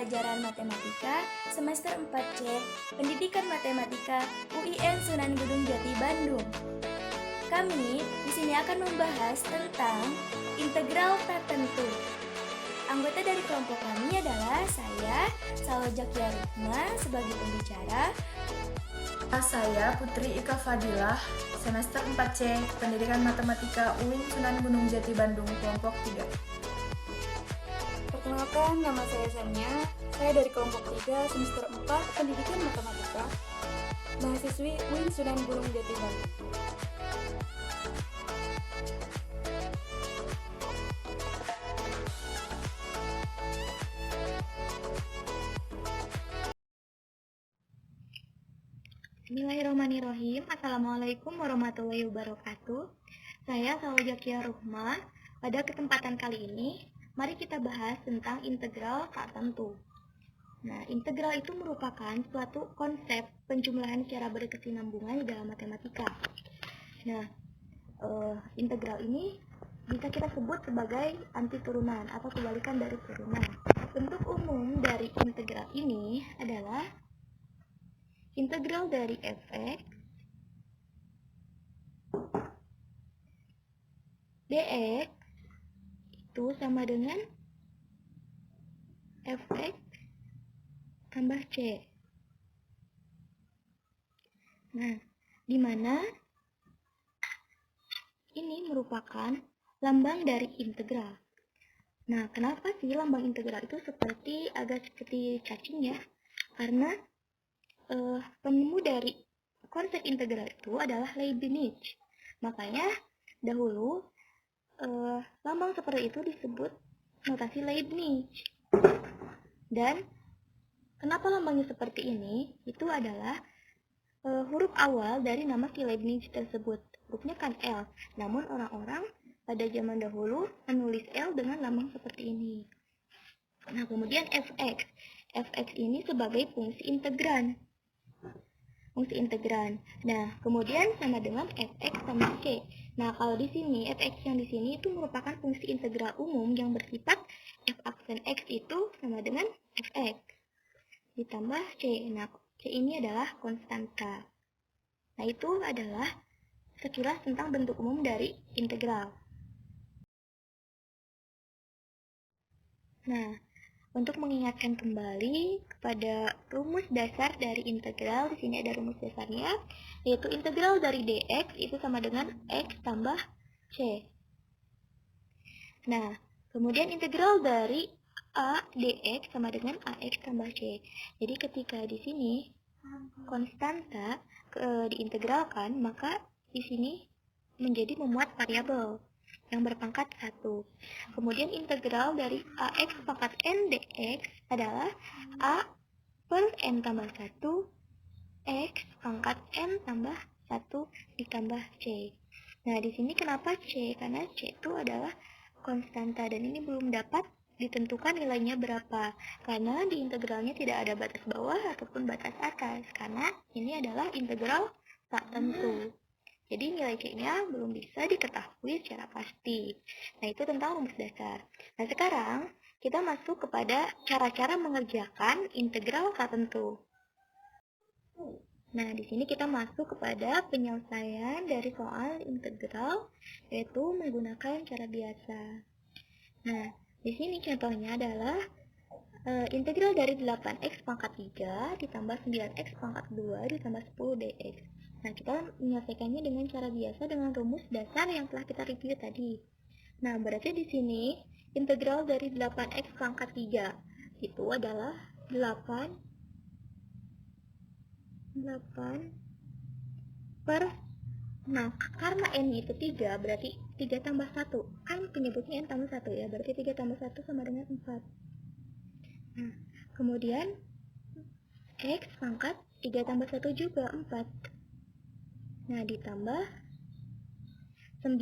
pembelajaran matematika semester 4C Pendidikan Matematika UIN Sunan Gunung Jati Bandung. Kami di sini akan membahas tentang integral tertentu. Anggota dari kelompok kami adalah saya, Salojak Yarukma sebagai pembicara. Saya Putri Ika Fadilah, semester 4C Pendidikan Matematika UIN Sunan Gunung Jati Bandung, kelompok 3. Perkenalkan, nama saya Sania. Saya dari kelompok 3 semester 4 Pendidikan Matematika, mahasiswi UIN Sunan Gunung Jati Bandung. Bismillahirrahmanirrahim. Assalamualaikum warahmatullahi wabarakatuh. Saya Salojak Yarukma. Pada kesempatan kali ini, mari kita bahas tentang integral tertentu. Nah, integral itu merupakan suatu konsep penjumlahan secara berkesinambungan di dalam matematika. Nah, integral ini bisa kita sebut sebagai antiturunan atau kebalikan dari turunan. Bentuk umum dari integral ini adalah integral dari f(x) dx itu sama dengan f(x) tambah c. Nah, di mana ini merupakan lambang dari integral. Nah, kenapa sih lambang integral itu agak seperti cacing ya? Karena penemu dari konsep integral itu adalah Leibniz. Makanya dahulu lambang seperti itu disebut notasi Leibniz. Dan kenapa lambangnya seperti ini? Itu adalah huruf awal dari nama si Leibniz tersebut. Hurufnya kan L. Namun orang-orang pada zaman dahulu menulis L dengan lambang seperti ini. Nah, kemudian f(x). f(x) ini sebagai fungsi integran. Nah, kemudian sama dengan f(x) sama c. Nah, kalau di sini f(x) yang di sini itu merupakan fungsi integral umum yang bersifat f aksen x itu sama dengan f(x) ditambah c. Nah, c ini adalah konstanta. Nah, itu adalah sekilas tentang bentuk umum dari integral. Nah, untuk mengingatkan kembali kepada rumus dasar dari integral, di sini ada rumus dasarnya, yaitu integral dari dx itu sama dengan x tambah c. Nah, kemudian integral dari a dx sama dengan ax tambah c. Jadi ketika di sini konstanta diintegralkan, maka di sini menjadi memuat variabel yang berpangkat 1. Kemudian integral dari ax pangkat n dx adalah a per n tambah 1 x pangkat n tambah 1 ditambah c. Nah, di sini kenapa c? Karena c itu adalah konstanta dan ini belum dapat ditentukan nilainya berapa. Karena di integralnya tidak ada batas bawah ataupun batas atas. Karena ini adalah integral tak tentu. Jadi nilai C-nya belum bisa diketahui secara pasti. Nah, itu tentang rumus dasar. Nah, sekarang kita masuk kepada cara-cara mengerjakan integral tertentu. Nah, di sini kita masuk kepada penyelesaian dari soal integral, yaitu menggunakan cara biasa. Nah, di sini contohnya adalah integral dari 8x pangkat 3 ditambah 9x pangkat 2 ditambah 10 dx. Nah, kita menyelesaikannya dengan cara biasa dengan rumus dasar yang telah kita review tadi. Nah, berarti di sini integral dari 8x pangkat 3 itu adalah 8 per, nah, karena n itu 3, berarti 3 tambah 1. Kan penyebutnya n tambah 1 ya, berarti 3 tambah 1 sama dengan 4. Nah, kemudian x pangkat 3 tambah 1 juga 4. Nah, ditambah 9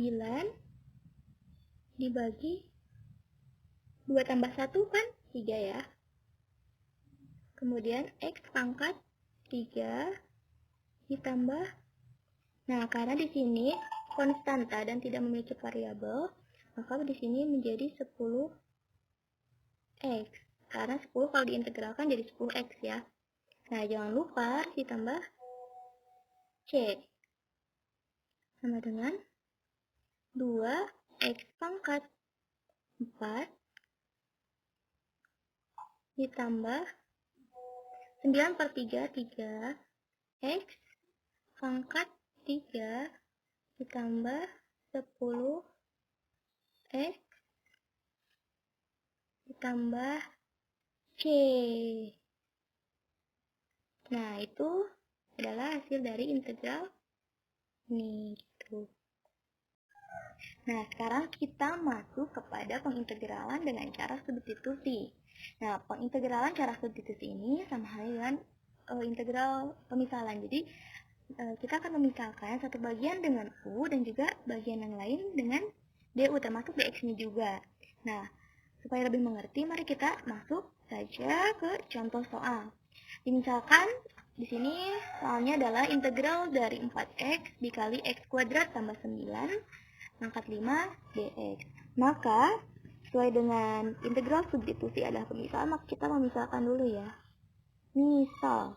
dibagi 2 tambah 1 kan 3 ya. Kemudian x pangkat 3 ditambah, nah, karena di sini konstanta dan tidak memiliki variabel, maka di sini menjadi 10x. karena 10 kalau diintegralkan jadi 10x ya. Nah, jangan lupa harus ditambah C sama dengan 2x pangkat 4 ditambah 9 per 3, 3x pangkat 3 ditambah 10x ditambah C. Nah, itu adalah hasil dari integral ini gitu. Nah, sekarang kita masuk kepada pengintegralan dengan cara substitusi. Nah, pengintegralan cara substitusi ini sama halnya dengan integral pemisalan. Jadi, kita akan memisahkan satu bagian dengan U dan juga bagian yang lain dengan DU, termasuk DX-nya juga. Nah, supaya lebih mengerti, mari kita masuk saja ke contoh soal. Misalkan di sini soalnya adalah integral dari 4x dikali x kuadrat tambah 9 pangkat 5 dx. Maka, sesuai dengan integral substitusi adalah pemisahan, maka kita memisahkan dulu ya. Misal.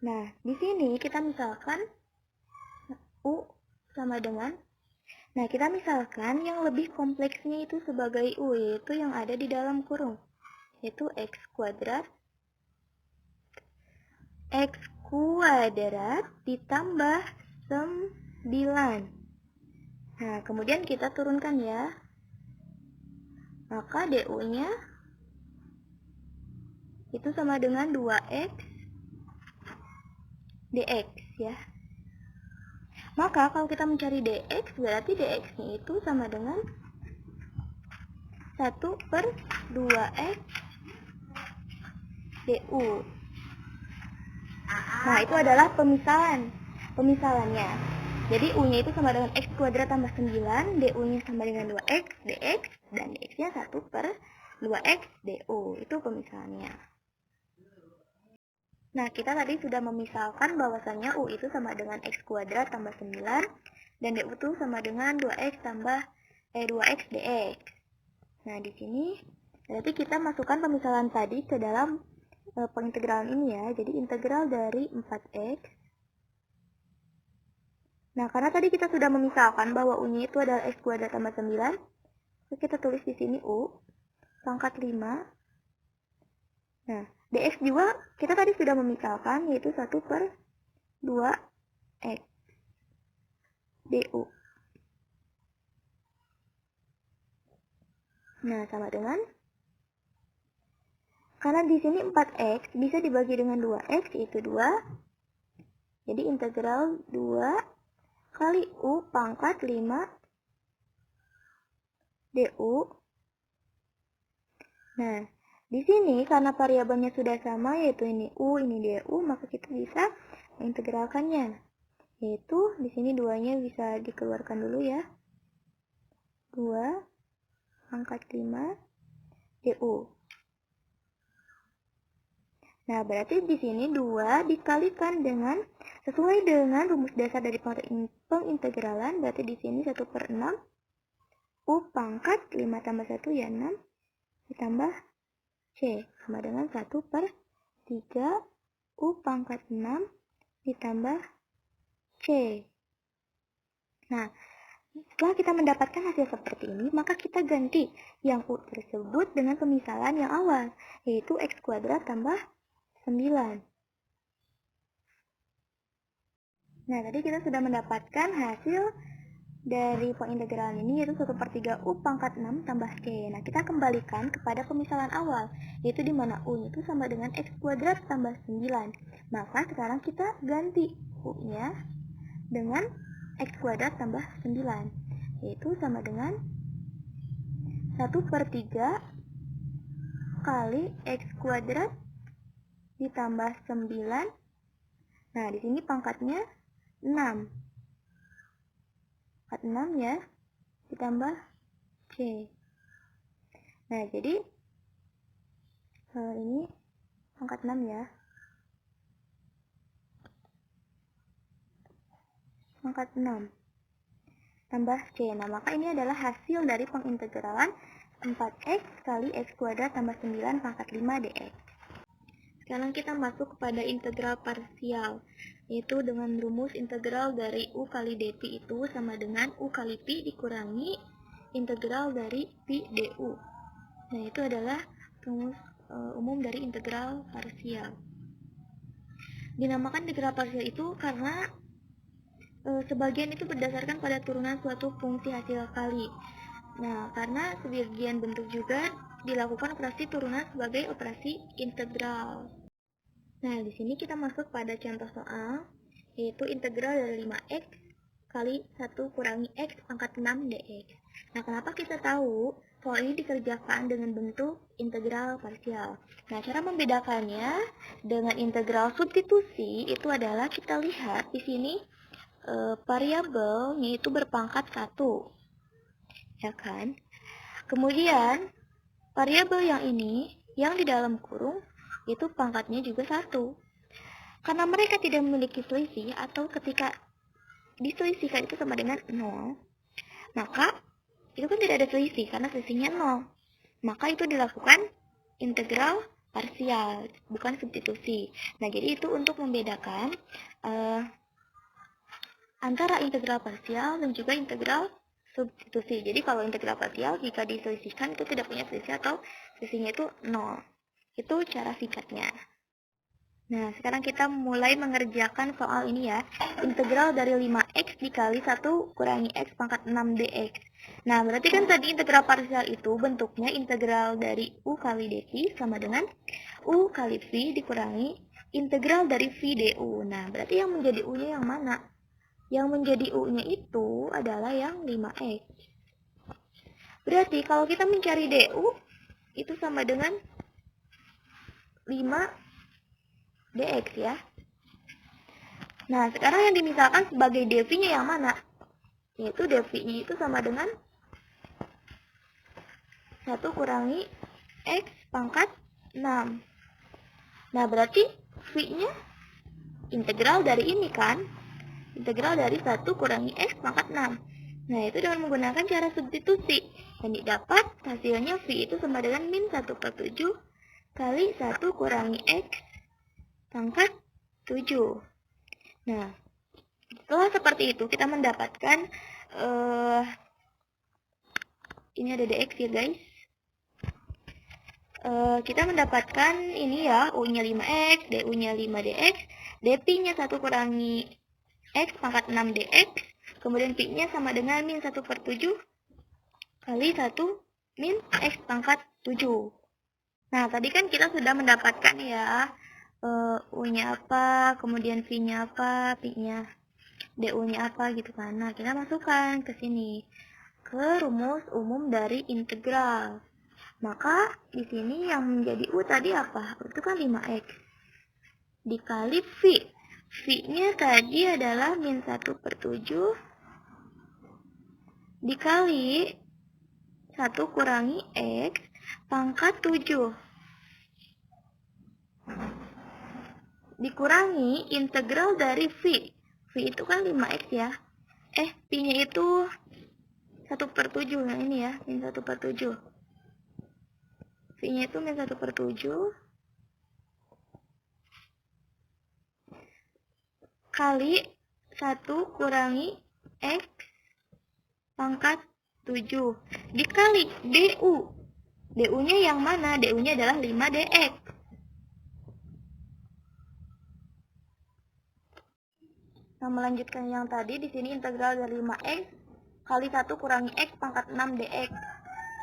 Nah, di sini kita misalkan U sama dengan, nah kita misalkan yang lebih kompleksnya itu sebagai U, yaitu yang ada di dalam kurung, yaitu x kuadrat ditambah 9. Nah, kemudian kita turunkan ya. Maka DU-nya itu sama dengan 2x dx ya. Maka kalau kita mencari dx, berarti dx-nya itu sama dengan 1 per 2x du. Nah, itu adalah pemisalannya. Jadi U-nya itu sama dengan x kuadrat tambah 9, du-nya sama dengan 2x dx, dan dx-nya 1 per 2x du. Itu pemisalannya. Nah, kita tadi sudah memisalkan bahwasannya U itu sama dengan x kuadrat tambah 9, dan du itu sama dengan 2x dx. Nah, di sini berarti kita masukkan pemisalan tadi ke dalam pengintegralan ini ya. Jadi integral dari 4x. Nah, karena tadi kita sudah memisalkan bahwa U-nya itu adalah x kuadrat tambah 9, maka kita tulis di sini U pangkat 5. Nah, dx juga kita tadi sudah memisalkan, yaitu 1 per 2x du. Nah, sama dengan, karena di sini 4x bisa dibagi dengan 2x, yaitu 2. Jadi integral 2 kali U pangkat 5 du. Nah, di sini karena variabelnya sudah sama, yaitu ini U, ini du, maka kita bisa mengintegralkannya. Yaitu di sini 2-nya bisa dikeluarkan dulu ya. 2 pangkat 5 du. Nah, berarti di sini 2 dikalikan dengan, sesuai dengan rumus dasar dari pengintegralan, berarti di sini 1 per 6, U pangkat 5 tambah 1 ya 6, ditambah C, sama dengan 1 per 3, U pangkat 6, ditambah C. Nah, setelah kita mendapatkan hasil seperti ini, maka kita ganti yang U tersebut dengan pemisalan yang awal, yaitu x kuadrat tambah 9. Nah, tadi kita sudah mendapatkan hasil dari pengintegralan ini, yaitu 1 per 3 U pangkat 6 tambah C. Nah, kita kembalikan kepada pemisalan awal, yaitu di mana U itu sama dengan x kuadrat tambah 9. Maka sekarang kita ganti U-nya dengan x kuadrat tambah 9, yaitu sama dengan 1 per 3 kali x kuadrat ditambah 9. Nah, di sini pangkatnya 6. Pangkat 6 ya, ditambah C. Nah, jadi ini pangkat 6 ya. Pangkat 6. tambah C. Nah, maka ini adalah hasil dari pengintegralan 4X kali X kuadrat tambah 9 pangkat 5 dx. Sekarang kita masuk kepada integral parsial, yaitu dengan rumus integral dari U kali dP itu sama dengan U kali Pi dikurangi integral dari Pi du. Nah, itu adalah rumus umum dari integral parsial. Dinamakan integral parsial itu karena sebagian itu berdasarkan pada turunan suatu fungsi hasil kali. Nah, karena sebagian bentuk juga dilakukan operasi turunan sebagai operasi integral. Nah, di sini kita masuk pada contoh soal, yaitu integral dari 5x kali 1 kurangi x pangkat 6 dx. Nah, kenapa kita tahu soal ini dikerjakan dengan bentuk integral parsial? Nah, cara membedakannya dengan integral substitusi itu adalah kita lihat di sini variabelnya itu berpangkat 1. Ya kan? Kemudian variabel yang ini yang di dalam kurung itu pangkatnya juga 1. Karena mereka tidak memiliki selisih atau ketika diselisihkan itu sama dengan 0, maka itu kan tidak ada selisih karena selisihnya 0. Maka itu dilakukan integral parsial, bukan substitusi. Nah, jadi itu untuk membedakan antara integral parsial dan juga integral substitusi. Jadi kalau integral parsial jika diselisihkan itu tidak punya selisih atau selisihnya itu 0. Itu cara singkatnya. Nah, sekarang kita mulai mengerjakan soal ini ya. Integral dari 5x dikali 1 kurangi x pangkat 6 dx. Nah, berarti kan tadi integral parsial itu bentuknya integral dari u kali dp sama dengan u kali v dikurangi integral dari v du. Nah, berarti yang menjadi u-nya yang mana? Yang menjadi u-nya itu adalah yang 5x. Berarti kalau kita mencari du, itu sama dengan 5 dx ya. Nah, sekarang yang dimisalkan sebagai dv-nya yang mana? Yaitu dv-nya itu sama dengan 1 kurangi x pangkat 6. Nah, berarti v-nya integral dari ini kan? Integral dari 1 kurangi x pangkat 6. Nah, itu dengan menggunakan cara substitusi. Dan didapat hasilnya v itu sama dengan min 1/7 kali 1 kurangi x pangkat 7. Nah, setelah seperti itu kita mendapatkan ini ada dx ya guys. Kita mendapatkan ini ya, u-nya 5x, du-nya 5 dx, dp-nya 1 kurangi x pangkat 6 dx, kemudian pi-nya sama dengan min 1/7 kali 1 min x pangkat 7. Nah, tadi kan kita sudah mendapatkan ya, u-nya apa, kemudian v-nya apa, pi-nya, du-nya apa gitu kan. Nah, kita masukkan ke sini, ke rumus umum dari integral. Maka di sini yang menjadi u tadi apa? Itu kan 5x dikali v. V-nya tadi adalah min 1/7 dikali 1 kurangi x pangkat 7 dikurangi integral dari v. V itu kan 5x ya. Pi-nya itu 1/7. Nah, ini ya, min 1/7. V-nya itu min 1/7 kali 1 kurangi x pangkat 7 dikali du. Du-nya yang mana? Du-nya adalah 5 dx. Nah, melanjutkan yang tadi, di sini integral dari 5x kali 1 kurangi x pangkat 6 dx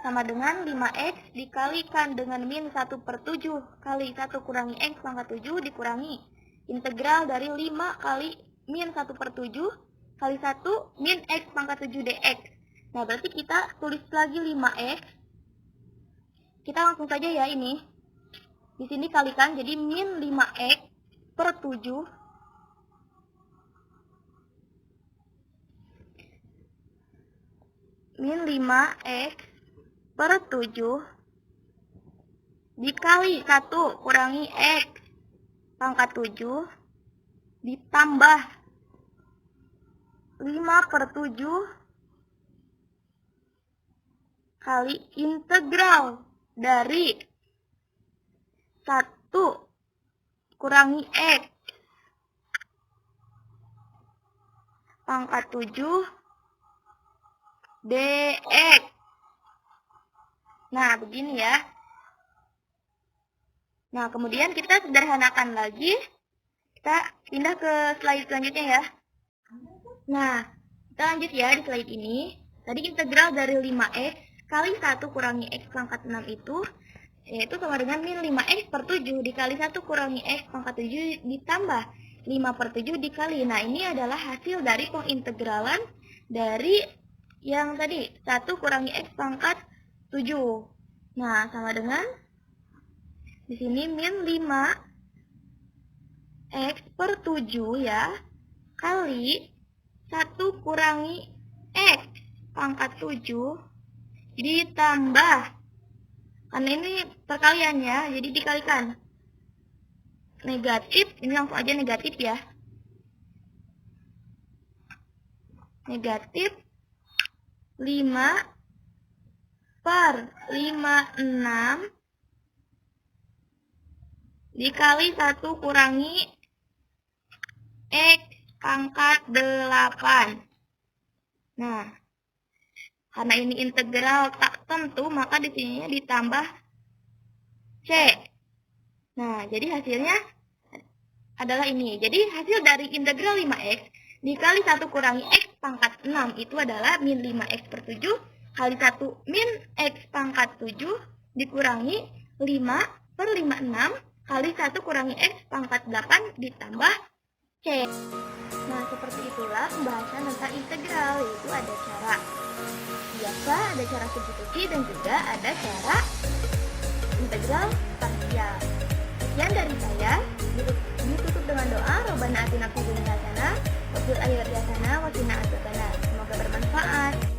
sama dengan 5x dikalikan dengan min 1/7 kali 1 kurangi x pangkat 7 dikurangi integral dari 5 kali min 1/7 kali 1 min x pangkat 7 dx. Nah, berarti kita tulis lagi 5x. Kita langsung saja ya ini. Di sini kalikan jadi min 5x per 7 min 5x per 7 dikali 1 kurangi x pangkat 7 ditambah 5/7 kali integral dari 1 kurangi X pangkat 7 dx. Nah, begini ya. Nah, kemudian kita sederhanakan lagi. Kita pindah ke slide selanjutnya ya. Nah, kita lanjut ya di slide ini. Tadi integral dari 5x kali 1 kurangi x pangkat 6 itu, yaitu sama dengan min 5x per 7 dikali 1 kurangi x pangkat 7 ditambah 5 per 7 dikali. Nah, ini adalah hasil dari pengintegralan dari yang tadi 1 kurangi x pangkat 7. Nah, sama dengan di sini min 5x per 7 ya, kali 1 kurangi x pangkat 7 ditambah, karena ini perkalian ya, jadi dikalikan. Negatif, ini langsung aja negatif ya. Negatif 5 per 56 dikali 1 kurangi x pangkat 8. Nah, karena ini integral tak tentu, maka di sini ditambah c. Nah, jadi hasilnya adalah ini. Jadi hasil dari integral 5x dikali 1 kurangi x pangkat 6 itu adalah min 5x per 7 kali 1 min x pangkat 7 dikurangi 5 per 56 kali 1 kurangi x pangkat 8 ditambah c. Nah, seperti itulah pembahasan tentang integral, yaitu ada cara biasa, ada cara substitusi, dan juga ada cara integral parsial. Sekian dari saya, ditutup dengan doa, Robbana atina fid dunya hasanah wa fil akhirati hasanah wa qina adzabannar. Semoga bermanfaat.